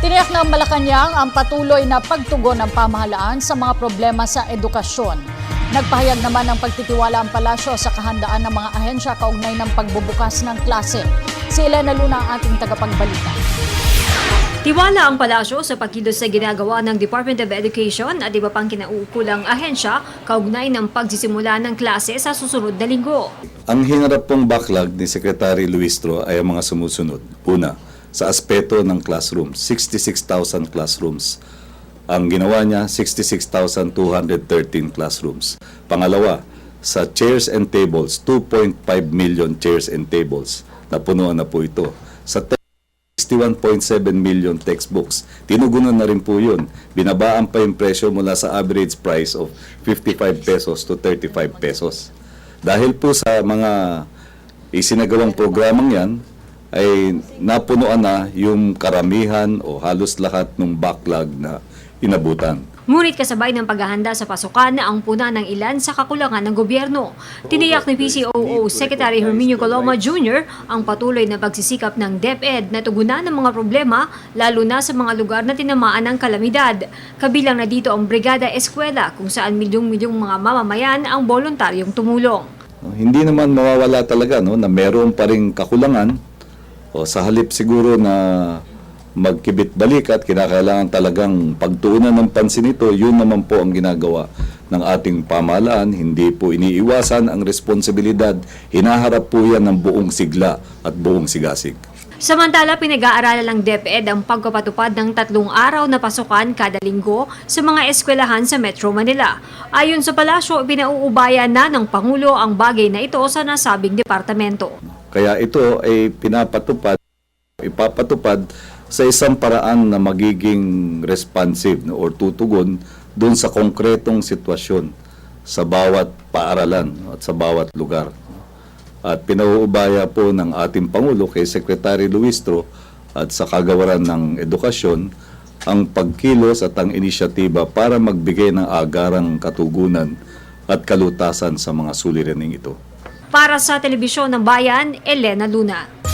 Tiniyak ng Malacanang ang patuloy na pagtugon ng pamahalaan sa mga problema sa edukasyon. Nagpahayag naman ng pagtitiwala ang palasyo sa kahandaan ng mga ahensya kaugnay ng pagbubukas ng klase. Si Elena Luna ang ating tagapagbalita. Tiwala ang palasyo sa pagkilos sa ginagawa ng Department of Education at iba pang kinauukulang ahensya kaugnay ng pagsisimula ng klase sa susunod na linggo. Ang hinarap pong backlog ni Secretary Luistro ay ang mga sumusunod. Una, sa aspeto ng classroom, 66,000 classrooms. Ang ginawa niya, 66,213 classrooms. Pangalawa, sa chairs and tables, 2.5 million chairs and tables. Napunuan na po ito. Sa 61.7 million textbooks. Tinugunan na rin po yun. Binabaan pa yung presyo mula sa average price of 55 pesos to 35 pesos. Dahil po sa mga isinagawang programang yan, ay napunuan na yung karamihan o halos lahat ng backlog na inabutan. Ngunit kasabay ng paghahanda sa pasukan na ang puna ng ilan sa kakulangan ng gobyerno. Tiniyak ni PCOO Secretary Herminio Coloma Jr. ang patuloy na pagsisikap ng DepEd na tugunan ng mga problema lalo na sa mga lugar na tinamaan ng kalamidad. Kabilang na dito ang Brigada Eskwela kung saan milyong-milyong mga mamamayan ang voluntaryong tumulong. Hindi naman mawawala talaga na meron pa ring kakulangan. O sa halip siguro na magkibit balik at kinakailangan talagang pagtuunan ng pansin ito, yun naman po ang ginagawa ng ating pamahalaan. Hindi po iniiwasan ang responsibilidad. Hinaharap po yan ng buong sigla at buong sigasig. Samantala, pinag-aaralan ng DepEd ang pagpapatupad ng 3 araw na pasukan kada linggo sa mga eskwelahan sa Metro Manila. Ayon sa palasyo, pinauubaya na ng Pangulo ang bagay na ito sa nasabing departamento. Kaya ito ay ipapatupad sa isang paraan na magiging responsive or tutugon doon sa konkretong sitwasyon sa bawat paaralan at sa bawat lugar. At pinauubaya po ng ating Pangulo kay Secretary Luistro at sa Kagawaran ng Edukasyon ang pagkilos at ang inisyatiba para magbigay ng agarang katugunan at kalutasan sa mga suliraning ito. Para sa Telebisyon ng Bayan, Elena Luna.